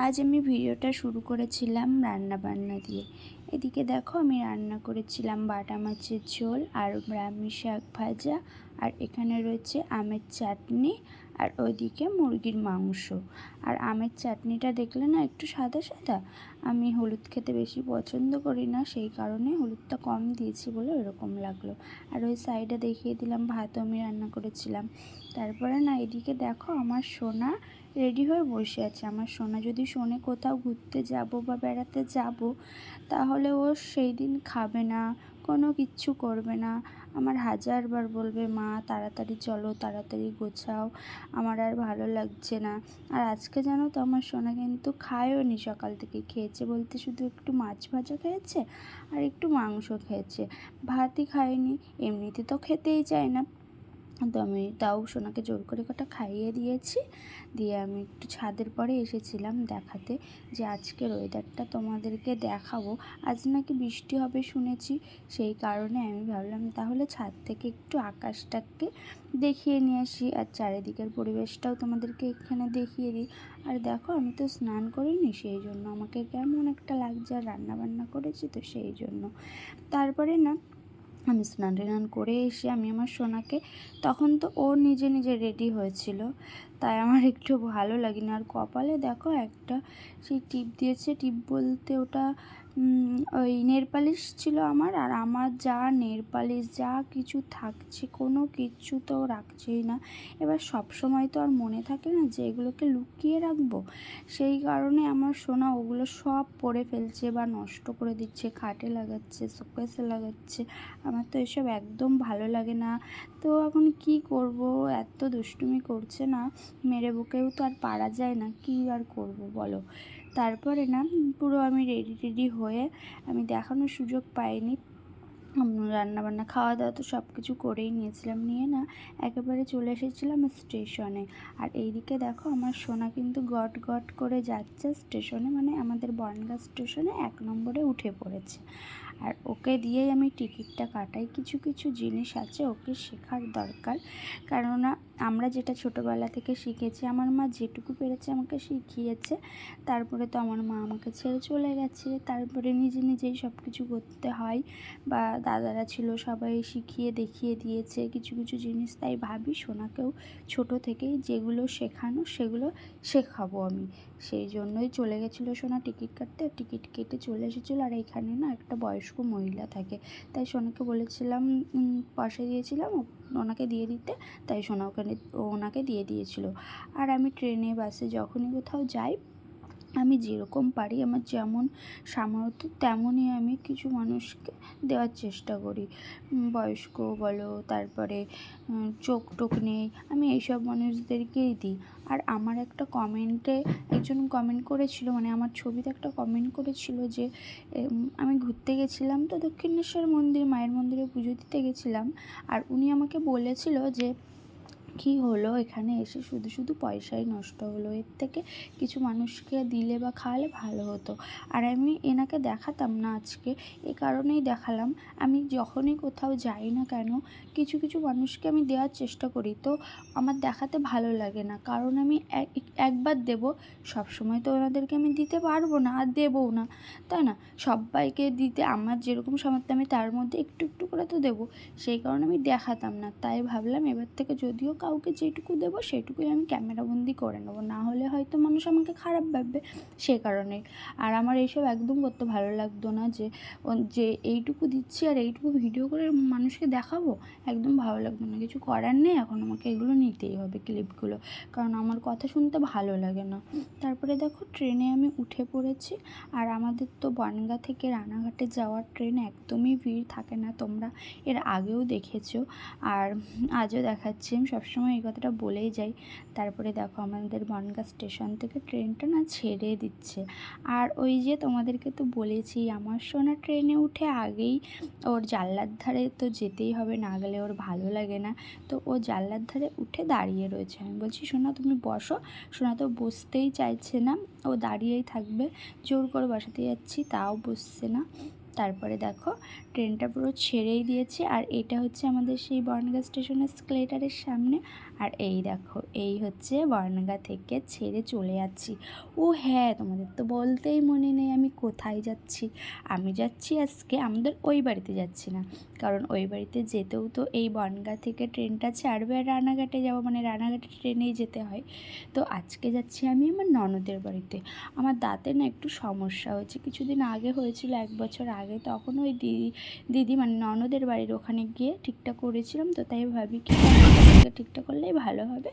আজ আমি ভিডিওটা শুরু করেছিলাম রান্নাবান্না দিয়ে। এদিকে দেখো আমি রান্না করেছিলাম বাটা মাছের ঝোল আর ব্রাহ্মী শাক ভাজা, আর এখানে রয়েছে আমের চাটনি, আর ওইদিকে মুরগির মাংস। আর আমের চাটনিটা দেখলে না একটু সাদা সাদা, আমি হলুদ খেতে বেশি পছন্দ করি না, সেই কারণে হলুদটা কম দিয়েছি বলে এরকম লাগলো। আর ওই সাইডে দেখিয়ে দিলাম ভাতও আমি রান্না করেছিলাম। তারপরে না এদিকে দেখো আমার সোনা রেডি হয়ে বসে আছে। আমার সোনা যদি শোনে কোথাও ঘুরতে যাব বা বেড়াতে যাব, তাহলে ও সেই দিন খাবে না, কোনো কিচ্ছু করবে না। আমার হাজারবার বলবে মা তাড়াতাড়ি চলো, তাড়াতাড়ি গোছাও, আমার আর ভালো লাগছে না। আর আজকে জানো তো আমার সোনা কিন্তু খায়ও নি, সকাল থেকে খেয়েছে বলতে শুধু একটু মাছ ভাজা খেয়েছে আর একটু মাংস খেয়েছে, ভাতই খায়নি। এমনিতে তো খেতেই চায় না, তো আমি তাও সোনাকে জোর করে কটা খাইয়ে দিয়েছি। দিয়ে আমি একটু ছাদের পরে এসেছিলাম দেখাতে যে আজকের ওয়েদারটা তোমাদেরকে দেখাবো। আজ নাকি বৃষ্টি হবে শুনেছি, সেই কারণে আমি ভাবলাম তাহলে ছাদ থেকে একটু আকাশটাকে দেখিয়ে নিয়ে আসি আর চারিদিকের পরিবেশটাও তোমাদেরকে এখানে দেখিয়ে দিই। আর দেখো আমি তো স্নান করিনি, সেই জন্য আমাকে কেমন একটা লাগছে, আর রান্নাবান্না করেছি তো সেই জন্য। তারপরে না আমি স্নান টান করে এসে আমি আমার সোনাকে, তখন তো ও নিজে নিজে রেডি হয়েছিল, তাই আমার একটু ভালো লাগেনি। আর কপালে দেখো একটা সেই টিপ দিয়েছে, টিপ বলতে ওটা ওই নেল পালিশ ছিল আমার। আর আমার যা নেল পালিশ যা কিছু থাকছে, কোনো কিছু তো রাখছেই না। এবার সব সময় তো আর মনে থাকে না যে এগুলোকে লুকিয়ে রাখবো, সেই কারণে আমার সোনা ওগুলো সব পরে ফেলছে বা নষ্ট করে দিচ্ছে, খাটে লাগাচ্ছে, শোকেসে লাগাচ্ছে। আমার তো এসব একদম ভালো লাগে না। তো এখন কি করব, এত দুষ্টুমি করছে না, মেরে বকেও তো আর পারা যায় না, কি আর করব বলো। তারপরে না পুরো আমি রেডি হয়ে, আমি দেখানোর সুযোগ পাইনি, রান্নাবান্না খাওয়া দাওয়া তো সব কিছু করেই নিয়েছিলাম, নিয়ে না একেবারে চলে এসেছিলাম স্টেশনে। আর এইদিকে দেখো আমার সোনা কিন্তু গট গট করে যাচ্ছে স্টেশনে, মানে আমাদের বনগাঁ স্টেশনে 1 নম্বরে উঠে পড়েছে। আর ওকে দিয়েই আমি টিকিটটা কাটাই। কিছু কিছু জিনিস আছে ওকে শেখার দরকার, কেননা আমরা যেটা ছোটোবেলা থেকে শিখেছি, আমার মা যেটুকু পেরেছে আমাকে শিখিয়েছে। তারপরে তো আমার মা আমাকে ছেড়ে চলে গেছে, তারপরে নিজে নিজেই সব কিছু করতে হয়, বা দাদারা ছিল সবাই শিখিয়ে দেখিয়ে দিয়েছে কিছু কিছু জিনিস। তাই ভাবি সোনাকেও ছোট থেকেই যেগুলো শেখানো সেগুলো শেখাবো আমি। সেই জন্যই চলে গেছিলো সোনা টিকিট কাটতে, টিকিট কেটে চলে এসেছিলো। আর এখানে না একটা বয়স্ক মহিলা থাকে, তাই সোনাকে বলেছিলাম, পয়সা দিয়েছিলাম ওনাকে দিয়ে দিতে, তাই সোনা ওখানে ওনাকে দিয়ে দিয়েছিল। আর আমি ট্রেনে বাসে যখনই কোথাও যাই, আমি যেরকম পারি, আমার যেমন সামর্থ্য তেমনই আমি কিছু মানুষকে দেওয়ার চেষ্টা করি। বয়স্ক বলো, তারপরে চোখ টোক নেই, আমি এইসব মানুষদেরকেই দিই। আর আমার একটা কমেন্টে একজন কমেন্ট করেছিল, মানে আমার ছবিতে একটা কমেন্ট করেছিল যে আমি ঘুরতে গেছিলাম তো দক্ষিণেশ্বর মন্দির, মায়ের মন্দিরে পুজো দিতে গেছিলাম, আর উনি আমাকে বলেছিল যে কী হলো এখানে এসে শুধু শুধু পয়সাই নষ্ট হলো, এর থেকে কিছু মানুষকে দিলে বা খাওয়ালে ভালো হতো। আর আমি এনাকে দেখাতাম না আজকে, এ কারণেই দেখালাম, আমি যখনই কোথাও যাই না কেন কিছু কিছু মানুষকে আমি দেওয়ার চেষ্টা করি। তো আমার দেখাতে ভালো লাগে না, কারণ আমি একবার দেব, সবসময় তো ওনাদেরকে আমি দিতে পারবো না আর দেবও না, তাই না? সবাইকে দিতে আমার যেরকম সামর্থ্য আমি তার মধ্যে একটু একটু করে তো দেবো, সেই কারণে আমি দেখাতাম না। তাই ভাবলাম এবার থেকে যদিও কাউকে যেটুকু দেবো সেটুকুই আমি ক্যামেরাবন্দি করে নেবো, না হলে হয়তো মানুষ আমাকে খারাপ ভাববে, সে কারণেই। আর আমার এইসব একদম করতে ভালো লাগতো না, যে যে এইটুকু দিচ্ছি আর এইটুকু ভিডিও করে মানুষকে দেখাবো, একদম ভালো লাগতো না। কিছু করার নেই, এখন আমাকে এগুলো নিতেই হবে ক্লিপগুলো, কারণ আমার কথা শুনতে ভালো লাগে না। তারপরে দেখো ট্রেনে আমি উঠে পড়েছি। আর আমাদের তো বনগাঁ থেকে রানাঘাটে যাওয়ার ট্রেন একদমই ভিড় থাকে না, তোমরা এর আগেও দেখেছো আর আজও দেখাচ্ছি, আমি সবসময় এই কথাটা বলেই যাই। তারপরে দেখো আমাদের বনগাঁ স্টেশন থেকে ট্রেনটা না ছেড়ে দিচ্ছে। আর ওই যে তোমাদেরকে তো বলেছি আমার সোনা ট্রেনে উঠে আগেই ওর জানলার ধারে তো যেতেই হবে, না গেলে ওর ভালো লাগে না। তো ও জানলার ধারে উঠে দাঁড়িয়ে রয়েছে, আমি বলছি সোনা তুমি বসো, সোনা তো বসতেই চাইছে না, ও দাঁড়িয়েই থাকবে, জোর করে বসাতে যাচ্ছি তাও বসছে না। তারপরে দেখো ট্রেনটা পুরো ছেড়েই দিয়েছে। আর এটা হচ্ছে আমাদের সেই বনগাঁ স্টেশনের স্কেলেটারের সামনে। আর এই দেখো, এই হচ্ছে বনগাঁ থেকে ছেড়ে চলে যাচ্ছি। ও হ্যাঁ, তোমাদের তো বলতেই মনে নেই আমি কোথায় যাচ্ছি। আমি যাচ্ছি আজকে আমাদের ওই বাড়িতে যাচ্ছি না, কারণ ওই বাড়িতে যেতেও তো এই বনগাঁ থেকে ট্রেনটা ছাড়বে আর রানাঘাটে যাবো, মানে রানাঘাটে ট্রেনেই যেতে হয়। তো আজকে যাচ্ছি আমি আমার ননদের বাড়িতে। আমার দাঁতে না একটু সমস্যা হয়েছে, কিছুদিন আগে হয়েছিল, 1 বছর আগে। তখন ওই দিদি মানে ননদের বাড়ির ওখানে গিয়ে ঠিকঠাক করেছিলাম, তো তাই ভাবি কি ঠিকঠাক করলেই ভালো হবে।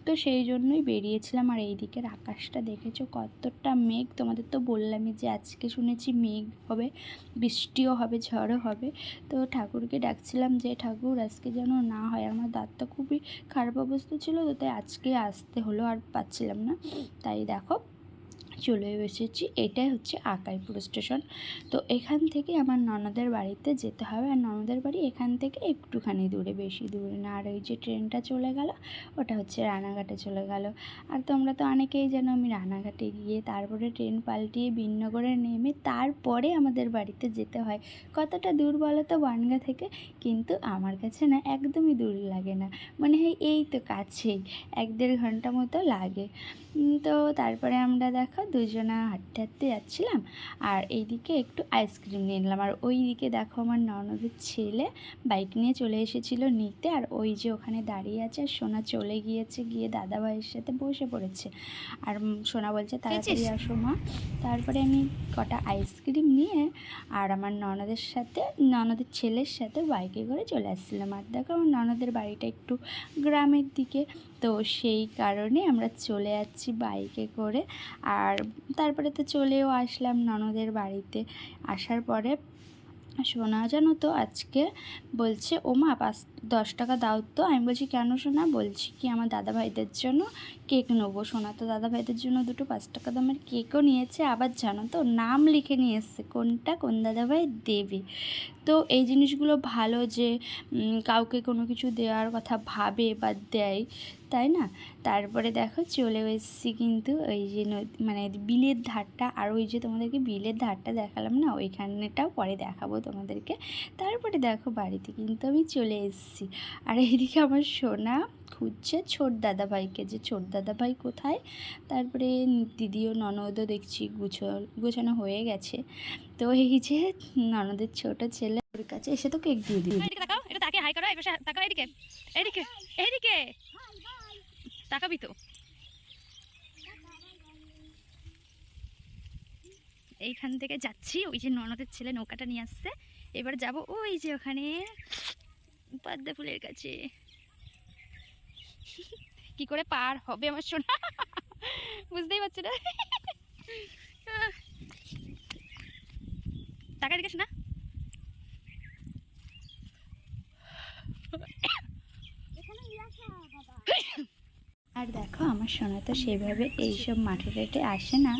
তো সেই জন্যই বেরিয়েছিলাম। আর এই দিকের আকাশটা দেখেছো কতটা মেঘ, তোমাদের তো বললামই যে আজকে শুনেছি মেঘ হবে, বৃষ্টিও হবে, ঝড়ও হবে। তো ঠাকুরকে ডাকছিলাম যে ঠাকুর আজকে যেন না হয়, আমার দাঁতটা খুবই খারাপ অবস্থা ছিল, তো তাই আজকে আসতে হলো, আর পাচ্ছিলাম না। তাই দেখো চলে এসেছি। এটাই হচ্ছে আকাইপুর স্টেশন। তো এখান থেকে আমার ননদের বাড়িতে যেতে হবে, আর ননদের বাড়ি এখান থেকে একটুখানি দূরে, বেশি দূরে না। আর ওই যে ট্রেনটা চলে গেল ওটা হচ্ছে রানাঘাটে চলে গেল। আর তোমরা তো অনেকেই জানো আমি রানাঘাটে গিয়ে তারপরে ট্রেন পাল্টিয়ে বিননগরে নেমে তারপরে আমাদের বাড়িতে যেতে হয়। কতটা দূর বলো তো বনগাঁ থেকে, কিন্তু আমার কাছে না একদমই দূর লাগে না, মনে হয় এই তো কাছেই, 1-1.5 ঘন্টা মতো লাগে। তো তারপরে আমরা দেখো দুজনা হাঁটতে হাঁটতে যাচ্ছিলাম, আর এইদিকে একটু আইসক্রিম নিয়ে নিলাম। আর ওই দিকে দেখো আমার ননদের ছেলে বাইক নিয়ে চলে এসেছিলো নিতে, আর ওই যে ওখানে দাঁড়িয়ে আছে, আর সোনা চলে গিয়েছে, গিয়ে দাদাভাইয়ের সাথে বসে পড়েছে। আর সোনা বলছে তাড়াতাড়ি আসো মা। তারপরে আমি কটা আইসক্রিম নিয়ে আর আমার ননদের সাথে, ননদের ছেলের সাথে বাইকে করে চলে আসছিলাম। আর দেখো আমার ননদের বাড়িটা একটু গ্রামের দিকে, তো সেই কারণে আমরা চলে যাচ্ছি বাইকে করে। আর তারপরে তো চলেও আসলাম ননদের বাড়িতে। আসার পরে সোনা জানো তো আজকে বলছে ও মা 10 টাকা দাও তো। আমি বলছি কেন সোনা? বলছি কি আমার দাদাভাইদের জন্য কেক নেবো। সোনা তো দাদাভাইদের জন্য 2 5 টাকা দামের কেকও নিয়েছে, আবার জানো তো নাম লিখে নিয়ে এসছে কোনটা কোন দাদাভাই দেবে। তো এই জিনিসগুলো ভালো যে কাউকে কোনো কিছু দেওয়ার কথা ভাবে বা দেয়, তাই না? তারপরে দেখো চলে এসেছি কিন্তু ওই যে মানে বিলের ধারটা, আর ওই যে তোমাদেরকে বিলের ধারটা দেখালাম না, ওইখানেটাও পরে দেখাবো তোমাদেরকে। তারপরে দেখো বাড়িতে কিন্তু আমি চলে এসেছি। আর এইদিকে আমার সোনা খুঁজছে ছোট দাদাভাইকে, যে ছোট দাদাভাই কোথায়। তারপরে দিদিও ননদও দেখছি গোছানো হয়ে গেছে। তো এই যে ননদের ছোট ছেলে ওর কাছে এসে তো কেক দিয়ে দিই। এদিকে তাকাও, এটা তাকে হাই করো, এবার তাকাও এদিকে, এদিকে, এদিকে তাকাবি তো। এইখান থেকে যাচ্ছি, ওই যে ননদের ছেলে নৌকাটা নিয়ে আসছে, এবার যাব ওই যে ওখানে পদ্মা ফুলের কাছে। কি করে পার হবে আমার সোনা বুঝতেই পারছি না। টাকা দিকে শোনা। আর দেখো আমার সোনা তো সেভাবে এইসব মাঠে টাটে আসে না,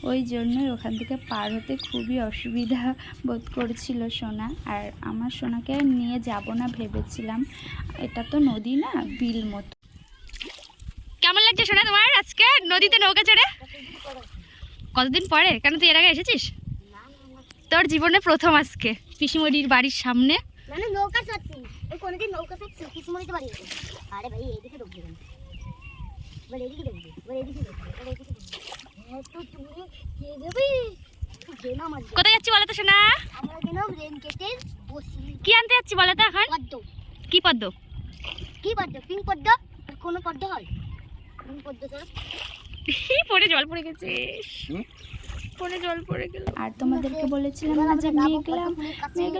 ওই জন্যই ওখান থেকে পার হতে খুবই অসুবিধা বোধ করছিল সোনা। আর আমার সোনাকে নিয়ে যাব না ভেবেছিলাম, এটা তো নদী না, বিল মতো। কেমন লাগছে সোনা তোমার আজকে নদীতে নৌকা চড়ে? কতদিন পরে? কেন তুই এর আগে এসেছিস? তোর জীবনে প্রথম আজকে পিসিমণির বাড়ির সামনে মানে নৌকা চড়ছি। এই কোনদিন নৌকা চড়ছি পিসিমণিতে বাড়ি আছে। আরে ভাই এইদিকে ঢুকবি কেন? বলে এইদিকে ঢুকবি, বলে এইদিকে ঢুকবি, বলে এইদিকে ঢুকবি। এত দূরে কে যাবি? গেলাম আজ। কোথায় যাচ্ছি বলো তো সোনা? আমরা গেলাম রেন কেটের বসি। কি আনতে যাচ্ছি বলো তো এখন? পদ্ম। কি পদ্ম? কি পদ্ম? পিঙ্ক পদ্ম। আর কোন পদ্ম হয়? পিঙ্ক পদ্ম স্যার। পরে জল পড়ে গেছে, পরে জল পড়ে গেল। আর তোমাদেরকে বলেছিলাম না যে মেঘলা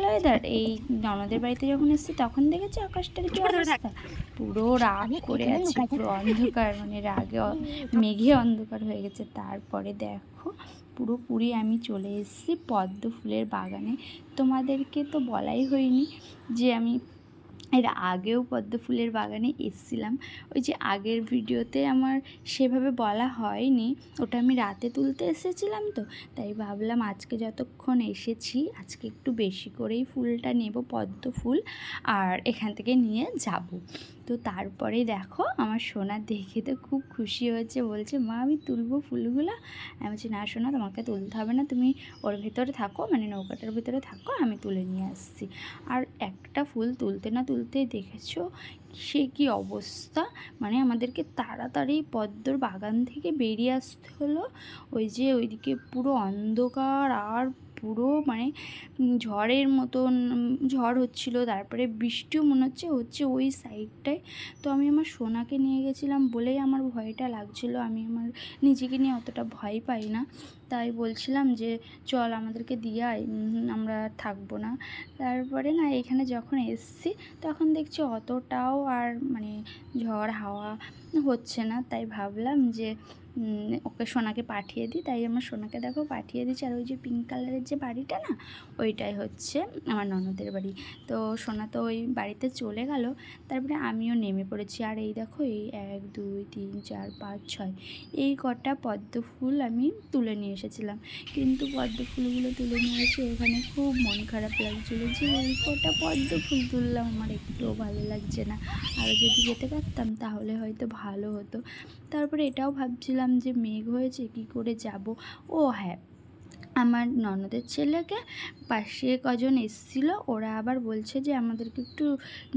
ওয়েদার, এই ননদের বাড়িতে যখন এসেছি তখন দেখেছি আকাশটার কি অবস্থা, পুরো রাগ করে আছে, পুরো অন্ধকার, মানে রাগে মেঘে অন্ধকার হয়ে গেছে। তারপরে দেখো পুরোপুরি আমি চলে এসেছি পদ্ম ফুলের বাগানে। তোমাদেরকে তো বলাই হয়নি যে আমি এর আগেও পদ্ম ফুলের বাগানে এসেছিলাম। ওই যে আগের ভিডিওতে আমার সেভাবে বলা হয়নি, ওটা আমি রাতে তুলতে এসেছিলাম, তো তাই ভাবলাম আজকে যতক্ষণ এসেছি আজকে একটু বেশি করেই ফুলটা নেব, পদ্ম ফুল, আর এখান থেকে নিয়ে যাব। তো তো তারপরে দেখো আমার সোনা দেখে তো খুব খুশি হয়েছে, বলছে মা আমি তুলবো ফুলগুলো। আমি বলছি না সোনা তোমাকে তুলতে হবে না, তুমি ওর ভিতরে থাকো, মানে নৌকাটার ভিতরে থাকো, আমি তুলে নিয়ে আসছি। আর একটা ফুল তুলতে না তুলতেই দেখেছো সে কি অবস্থা, মানে আমাদেরকে তাড়াতাড়ি পদ্মর বাগান থেকে বেরিয়ে আসতে হলো। ওই যে ওইদিকে পুরো অন্ধকার আর পুরো মানে ঝড়ের মতন ঝড় হচ্ছিল, তারপরে বৃষ্টিও মনে হচ্ছে ওই সাইডটায়। তো আমি আমার সোনাকে নিয়ে গেছিলাম বলেই আমার ভয়টা লাগছিল, আমি আমার নিজেকে নিয়ে অতটা ভয় পাই না, তাই বলছিলাম যে চল আমাদেরকে দিয়ে আয়, আমরা থাকবো না। তারপরে না এখানে যখন এসছি তখন দেখছি অতটাও আর মানে ঝড় হাওয়া হচ্ছে না, তাই ভাবলাম যে ওকে সোনাকে পাঠিয়ে দিই। তাই আমার সোনাকে দেখো পাঠিয়ে দিচ্ছি। আর ওই যে পিঙ্ক কালারের যে বাড়িটা না, ওইটাই হচ্ছে আমার ননদের বাড়ি। তো সোনা তো ওই বাড়িতে চলে গেল, তারপরে আমিও নেমে পড়েছি। আর এই দেখো এই 1 2 3 4 5 6 এই কটা পদ্ম ফুল আমি তুলে নিয়ে এসেছিলাম, কিন্তু পদ্ম ফুলগুলো তুলে নিয়ে এসে এখানে খুব মন খারাপ লাগছিলো যে এই কটা পদ্ম ফুল তুললাম, আমার একটুও ভালো লাগছে না। আরও যদি যেতে পারতাম তাহলে হয়তো ভালো হতো। তারপরে এটাও ভাবছিলাম যে মেঘ হয়েছে কি করে যাব। ও হ্যাঁ, আমার ননদের ছেলেকে পাশে কজন এসেছিল, ওরা আবার বলছে যে আমাদেরকে একটু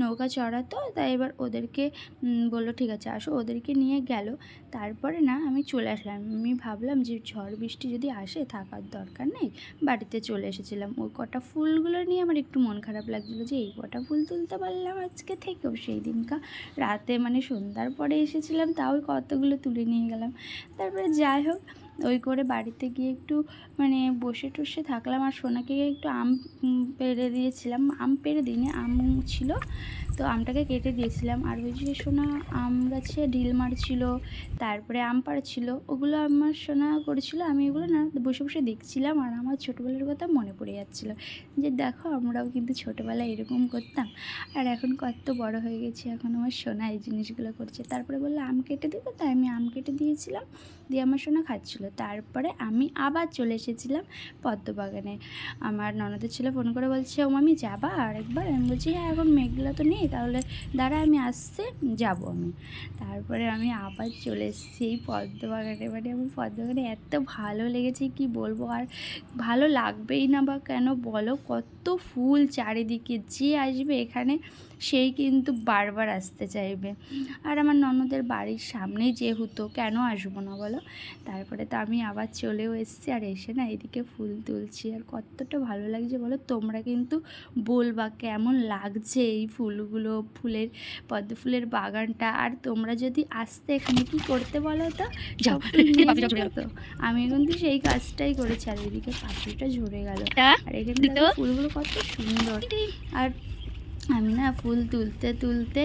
নৌকা চড়াতো, তাই এবার ওদেরকে বললো ঠিক আছে আসো, ওদেরকে নিয়ে গেল। তারপরে না আমি চলে আসলাম, আমি ভাবলাম যে ঝড় বৃষ্টি যদি আসে থাকার দরকার নেই, বাড়িতে চলে এসেছিলাম। ওই কটা ফুলগুলো নিয়ে আমার একটু মন খারাপ লাগছিলো যে এই কটা ফুল তুলতে পারলাম আজকে থেকেও, সেই দিনকা রাতে মানে সন্ধ্যার পরে এসেছিলাম তাও কতগুলো তুলে নিয়ে গেলাম। তারপরে যাই হোক ওই করে বাড়িতে গিয়ে একটু মানে বসে টসে থাকলাম। আর সোনাকে একটু আম পেড়ে দিয়েছিলাম, আম পেড়ে দিইনি, আম ছিল তো আমটাকে কেটে দিয়েছিলাম। আর ওই যে সোনা আম গাছে ঢিল মারছিল, তারপরে আম পাড়ছিল, ওগুলো আমার সোনা করেছিল, আমি এগুলো না বসে বসে দেখছিলাম। আর আমার ছোটোবেলার কথা মনে পড়ে যাচ্ছিল যে দেখো আমরাও কিন্তু ছোটোবেলায় এরকম করতাম, আর এখন কত বড় হয়ে গেছি, এখন আমার সোনা এই জিনিসগুলো করছে। তারপরে বললো আম কেটে দেবো, তাই আমি আম কেটে দিয়েছিলাম, দিয়ে আমার সোনা খাচ্ছিল। তারপরে আমি আবার চলে এসেছিলাম পদ্মবাগানে। আমার ননদের ছেলে ফোন করে বলছে ও মামি যাবা আরেকবার, আমি বলছি হ্যাঁ এখন মেঘলা তো নেই, তাহলে দাঁড়া আমি আসছে যাব আমি। তারপরে আমি আবার চলে এসেছি এই পদ্মবাগানে, মানে আমার পদ্মবাগানে এত ভালো লেগেছে কি বলবো, আর ভালো লাগবেই না বা কেন বলো, কত ফুল চারিদিকে, যে আসবে এখানে সেই কিন্তু বারবার আসতে চাইবে। আর আমার ননদের বাড়ির সামনেই যেহেতু কেন আসবো না বলো। তারপরে তো আমি আবার চলেও এসেছি, আর এসে না এদিকে ফুল তুলছি, আর কতটা ভালো লাগছে বলো। তোমরা কিন্তু বলবা কেমন লাগছে এই ফুলগুলো, ফুলের পদ্ম ফুলের বাগানটা। আর তোমরা যদি আসতে এখানে কি করতে বলো তো, যাও, সব ফুল নিয়ে পাপড়িটা ঝরে যেতে গেল। তো। আমি কিন্তু সেই কাজটাই করেছি। আর এদিকে পাখিটা ঝরে গেল, আর এখানে দেখো ফুলগুলো কত সুন্দর। আর আমি না ফুল তুলতে তুলতে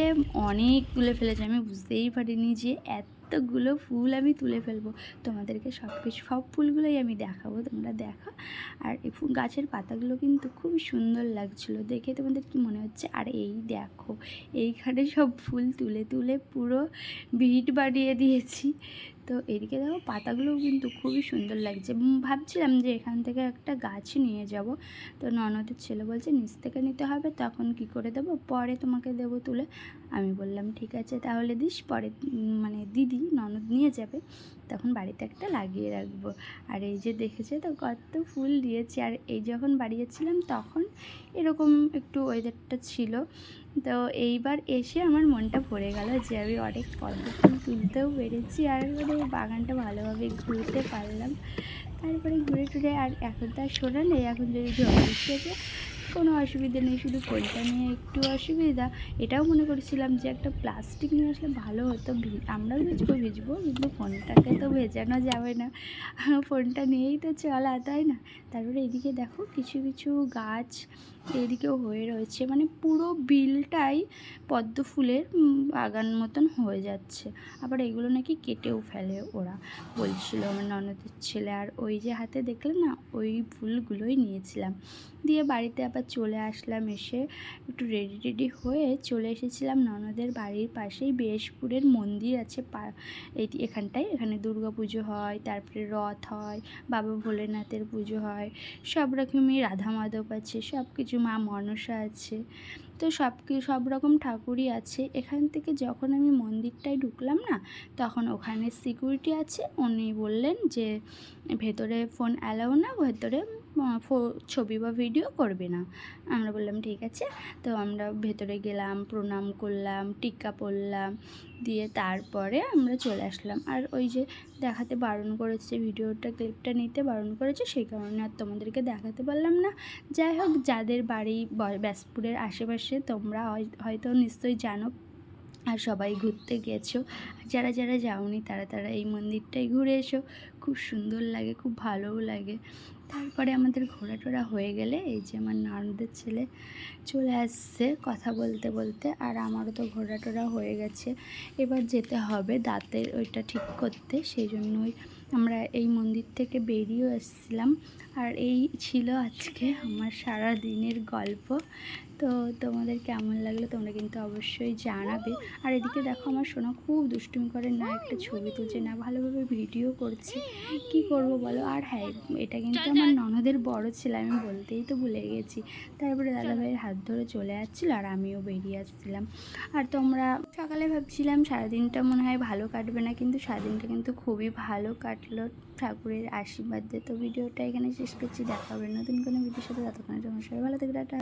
অনেক তুলে ফেলেছি, আমি বুঝতেই পারিনি যে এতগুলো ফুল আমি তুলে ফেলবো। তোমাদেরকে সব ফুলগুলোই আমি দেখাবো, তোমরা দেখো। আর এই গাছের পাতাগুলো কিন্তু খুবই সুন্দর লাগছিলো দেখে, তোমাদের কি মনে হচ্ছে? আর এই দেখো এইখানে সব ফুল তুলে তুলে পুরো ভিট বানিয়ে দিয়েছি। তো এদিকে দেখো পাতাগুলোও কিন্তু খুবই সুন্দর লাগছে। ভাবছিলাম যে এখান থেকে একটা গাছ নিয়ে যাব, তো ননদের ছেলে বলছে নিচ থেকে নিতে হবে, তখন কি করে দেবো, পরে তোমাকে দেবো তুলে। আমি বললাম ঠিক আছে তাহলে দিস, পরে মানে দিদি ননদ নিয়ে যাবে তখন বাড়িতে একটা লাগিয়ে রাখবো। আর এই যে দেখেছে তো কত ফুল দিয়েছি। আর এই যখন বাড়ি যাচ্ছিলাম তখন এরকম একটু ওয়েদারটা ছিল, তো এইবার এসে আমার মনটা ভরে গেল যে আমি অনেক পদ্ম ফুল তুলতেও পেরেছি, আর মানে বাগানটা ভালোভাবে ঘুরতে পারলাম। তারপরে ঘুরে টুরে, আর এখন তো আর শোনা নেই, এখন যদি ঝড় বৃষ্টি আছে কোনো অসুবিধা নেই, শুধু ফোনটা নিয়ে একটু অসুবিধা। এটাও মনে করেছিলাম যে একটা প্লাস্টিক নিয়ে আসলে ভালো হতো, আমরাও ভিজবো কিন্তু ফোনটাকে তো ভেজানো যাবে না, ফোনটা নিয়েই তো চলা, তাই না? তারপরে এদিকে দেখো কিছু কিছু গাছ এদিকেও হয়ে রয়েছে, মানে পুরো বিলটাই পদ্ম ফুলের বাগান মতন হয়ে যাচ্ছে। আবার এগুলো নাকি কেটেও ফেলে ওরা, বলছিল আমার ননদের ছেলে। আর ওই যে হাতে দেখলে না, ওই ফুলগুলোই নিয়েছিলাম, দিয়ে বাড়িতে আবার চলে আসলাম। এসে একটু রেডি হয়ে চলে এসেছিলাম ননদের বাড়ির পাশেই বেশপুরের মন্দির আছে এখানটায়, এখানে দুর্গা পুজো হয়, তারপরে রথ হয়, বাবা ভোলেনাথের পুজো হয়, সব রকমই, রাধা মাধব আছে, সব কিছু, মা মনসা আছে। তো সব রকম ঠাকুরই আছে। এখান থেকে যখন আমি মন্দিরটায় ঢুকলাম না, তখন ওখানে সিকিউরিটি আছে, উনি বললেন যে ভেতরে ফোন অ্যালাউ না, ভেতরে ছবি বা ভিডিও করবে না। আমরা বললাম ঠিক আছে। তো আমরা ভেতরে গেলাম, প্রণাম করলাম, টিক্কা পরলাম, দিয়ে তারপরে আমরা চলে আসলাম। আর ওই যে দেখাতে বারণ করেছে, ভিডিওটা ক্লিপটা নিতে বারণ করেছে, সেই কারণে আর তোমাদেরকে দেখাতে পারলাম না। যাই হোক, যাদের বাড়ি ব্যাসপুরের আশেপাশে তোমরা হয়তো নিশ্চয়ই জানো, আর সবাই ঘুরতে গেছো, আর যারা যারা যাওনি তারা এই মন্দিরটাই ঘুরে এসো, খুব সুন্দর লাগে, খুব ভালোও লাগে। তারপরে আমাদের ঘোরা টোরা হয়ে গেলে এই যে আমার ননদের ছেলে চলে আসছে কথা বলতে বলতে, আর আমারও তো ঘোরা টোরা হয়ে গেছে। এবার যেতে হবে দাঁতের ওইটা ঠিক করতে, সেই জন্যই আমরা এই মন্দির থেকে বেরিয়েও এসেছিলাম। আর এই ছিল আজকে আমার সারা দিনের গল্প। তো তোমাদের কেমন লাগলো তোমরা কিন্তু অবশ্যই জানাবে। আর এদিকে দেখো আমার সোনা খুব দুষ্টুমি করে, না একটা ছবি তুলছে, না ভালোভাবে ভিডিও করছে, কি করব বলো। আর হ্যাঁ, এটা কিন্তু আমার ননদের বড় ছেলে, আমি বলতেই তো ভুলে গেছি। তারপরে দাদাভাইয়ের হাত ধরে চলে যাচ্ছিল, আর আমিও বেরিয়ে আসছিলাম। আর তোমরা সকালে ভাবছিলাম সারাদিনটা মনে হয় ভালো কাটবে না, কিন্তু সারাদিনটা কিন্তু খুবই ভালো কাটলো ঠাকুরের আশীর্বাদ দিয়ে। তো ভিডিওটা এখানে শেষ করছি, দেখা হবে নতুন কোনো ভিডিওর সাথে। ততক্ষণের জন্য সবাই ভালো থেকে টাটা।